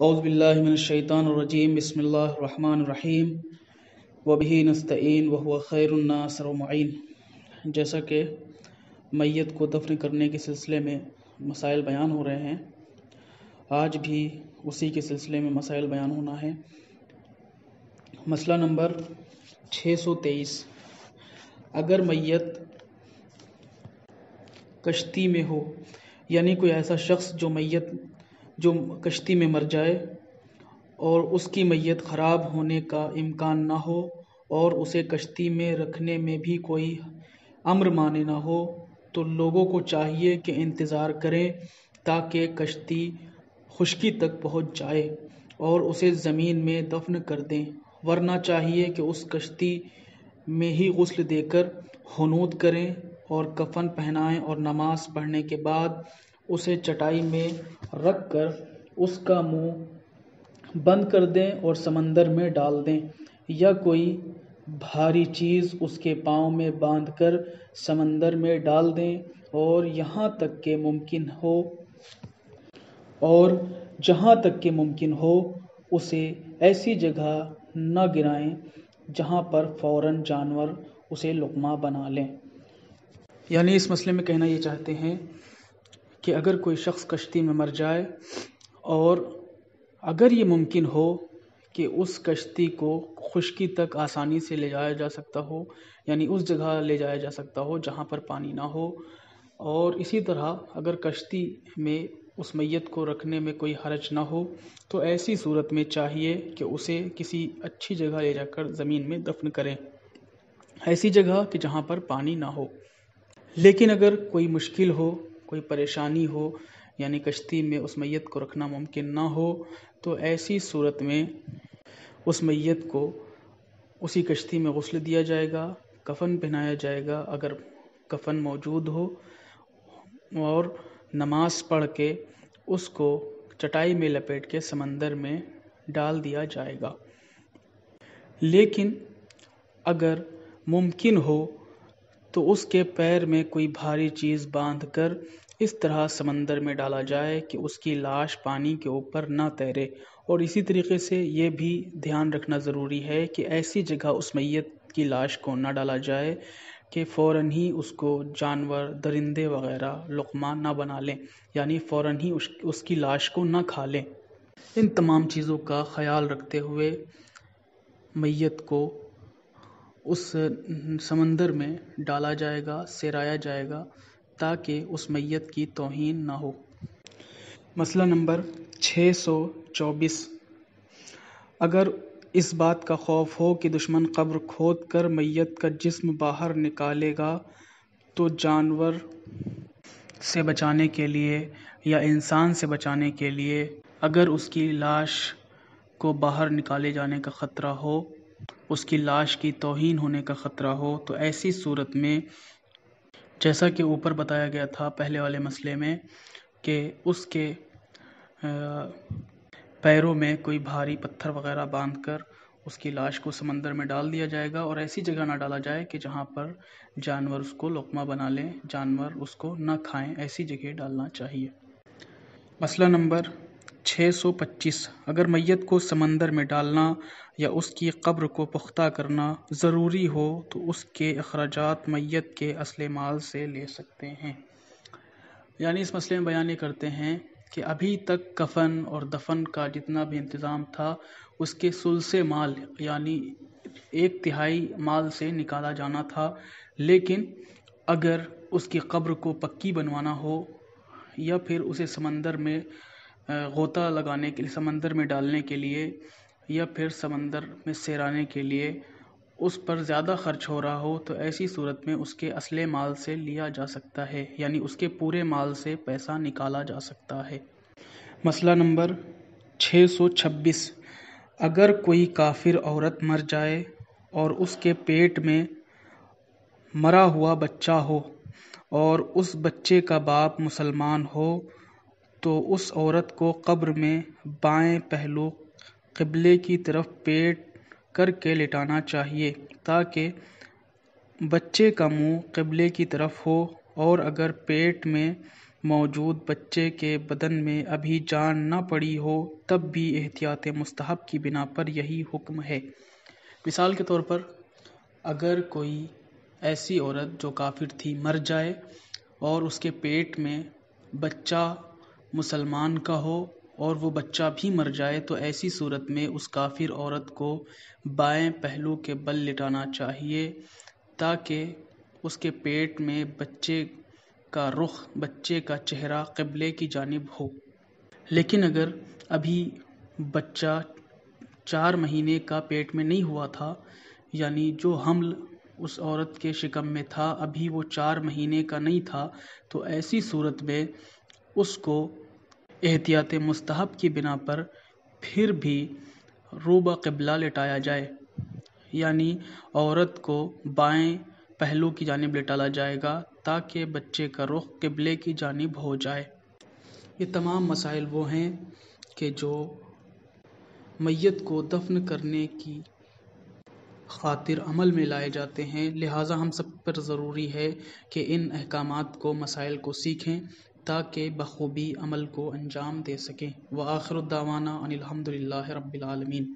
اعوذ باللہ من الشیطان الرجیم بسم اللہ الرحمن الرحیم وبہ نستعین وہو خیر الناصر ومعین۔ جیسا کہ میت کو دفن کرنے کے سلسلے میں مسائل بیان ہو رہے ہیں، آج بھی اسی کے سلسلے میں مسائل بیان ہونا ہے۔ مسئلہ نمبر 623، اگر میت کشتی میں ہو، یعنی کوئی ایسا شخص جو کشتی میں مر جائے اور اس کی میت خراب ہونے کا امکان نہ ہو اور اسے کشتی میں رکھنے میں بھی کوئی امر مانے نہ ہو، تو لوگوں کو چاہیے کہ انتظار کریں تاکہ کشتی خشکی تک پہنچ جائے اور اسے زمین میں دفن کر دیں، ورنہ چاہیے کہ اس کشتی میں ہی غسل دے کر حنوط کریں اور کفن پہنائیں اور نماز پڑھنے کے بعد اسے چٹائی میں رکھ کر اس کا منہ بند کر دیں اور سمندر میں ڈال دیں، یا کوئی بھاری چیز اس کے پاؤں میں باندھ کر سمندر میں ڈال دیں، اور جہاں تک کہ ممکن ہو اسے ایسی جگہ نہ گرائیں جہاں پر فوراً جانور اسے لقمہ بنا لیں۔ یعنی اس مسئلے میں کہنا یہ چاہتے ہیں کہ اگر کوئی شخص کشتی میں مر جائے اور اگر یہ ممکن ہو کہ اس کشتی کو خشکی تک آسانی سے لے جایا جا سکتا ہو، یعنی اس جگہ لے جایا جا سکتا ہو جہاں پر پانی نہ ہو، اور اسی طرح اگر کشتی میں اس میت کو رکھنے میں کوئی حرج نہ ہو، تو ایسی صورت میں چاہیے کہ اسے کسی اچھی جگہ لے جا کر زمین میں دفن کریں، ایسی جگہ کہ جہاں پر پانی نہ ہو۔ لیکن اگر کوئی مشکل ہو، کوئی پریشانی ہو، یعنی کشتی میں اس میت کو رکھنا ممکن نہ ہو، تو ایسی صورت میں اس میت کو اسی کشتی میں غسل دیا جائے گا، کفن پہنایا جائے گا اگر کفن موجود ہو، اور نماز پڑھ کے اس کو چٹائی میں لپیٹ کے سمندر میں ڈال دیا جائے گا۔ لیکن اگر ممکن ہو تو اس کے پیر میں کوئی بھاری چیز باندھ کر اس طرح سمندر میں ڈالا جائے کہ اس کی لاش پانی کے اوپر نہ تیرے، اور اسی طریقے سے یہ بھی دھیان رکھنا ضروری ہے کہ ایسی جگہ اس میت کی لاش کو نہ ڈالا جائے کہ فوراً ہی اس کو جانور، درندے وغیرہ لقمہ نہ بنا لیں، یعنی فوراً ہی اس کی لاش کو نہ کھا لیں۔ ان تمام چیزوں کا خیال رکھتے ہوئے میت کو اس سمندر میں ڈالا جائے گا، سیرایا جائے گا تاکہ اس میت کی توہین نہ ہو۔ مسئلہ نمبر 624، اگر اس بات کا خوف ہو کہ دشمن قبر کھود کر میت کا جسم باہر نکالے گا، تو جانور سے بچانے کے لیے یا انسان سے بچانے کے لیے اگر اس کی لاش کو باہر نکالے جانے کا خطرہ ہو، اس کی لاش کی توہین ہونے کا خطرہ ہو، تو ایسی صورت میں جیسا کہ اوپر بتایا گیا تھا پہلے والے مسئلے میں کہ اس کے پیروں میں کوئی بھاری پتھر وغیرہ باندھ کر اس کی لاش کو سمندر میں ڈال دیا جائے گا، اور ایسی جگہ نہ ڈالا جائے کہ جہاں پر جانور اس کو لقمہ بنا لیں، جانور اس کو نہ کھائیں، ایسی جگہ ڈالنا چاہیے۔ مسئلہ نمبر 625، اگر میت کو سمندر میں ڈالنا یا اس کی قبر کو پختہ کرنا ضروری ہو تو اس کے اخراجات میت کے اصل مال سے لے سکتے ہیں۔ یعنی اس مسئلے میں بیان یہ کرتے ہیں کہ ابھی تک کفن اور دفن کا جتنا بھی انتظام تھا اس کے ثلث مال یعنی 1/3 مال سے نکالا جانا تھا، لیکن اگر اس کی قبر کو پکی بنوانا ہو یا پھر اسے سمندر میں غوطہ لگانے کے لیے، سمندر میں ڈالنے کے لیے یا پھر سمندر میں سیرانے کے لیے اس پر زیادہ خرچ ہو رہا ہو، تو ایسی صورت میں اس کے اصل مال سے لیا جا سکتا ہے، یعنی اس کے پورے مال سے پیسہ نکالا جا سکتا ہے۔ مسئلہ نمبر 626، اگر کوئی کافر عورت مر جائے اور اس کے پیٹ میں مرا ہوا بچہ ہو اور اس بچے کا باپ مسلمان ہو، تو اس عورت کو قبر میں بائیں پہلو قبلے کی طرف پیٹ کر کے لٹانا چاہیے تاکہ بچے کا منہ قبلے کی طرف ہو، اور اگر پیٹ میں موجود بچے کے بدن میں ابھی جان نہ پڑی ہو تب بھی احتیاط مستحب کی بنا پر یہی حکم ہے۔ مثال کے طور پر اگر کوئی ایسی عورت جو کافر تھی مر جائے اور اس کے پیٹ میں بچہ مسلمان کا ہو اور وہ بچہ بھی مر جائے تو ایسی صورت میں اس کافر عورت کو بائیں پہلو کے بل لٹانا چاہیے تاکہ اس کے پیٹ میں بچے کا رخ، بچے کا چہرہ قبلے کی جانب ہو۔ لیکن اگر ابھی بچہ 4 مہینے کا پیٹ میں نہیں ہوا تھا، یعنی جو حمل اس عورت کے شکم میں تھا ابھی وہ 4 مہینے کا نہیں تھا، تو ایسی صورت میں اس کو احتیاط مستحب کی بنا پر پھر بھی روبہ قبلہ لٹایا جائے، یعنی عورت کو بائیں پہلو کی جانب لٹایا جائے گا تاکہ بچے کا رخ قبلے کی جانب ہو جائے۔ یہ تمام مسائل وہ ہیں کہ جو میت کو دفن کرنے کی خاطر عمل میں لائے جاتے ہیں، لہٰذا ہم سب پر ضروری ہے کہ ان احکامات کو، مسائل کو سیکھیں تاکہ بخوبی عمل کو انجام دے سکیں۔ وآخر دعوانا ان الحمد للہ رب العالمین۔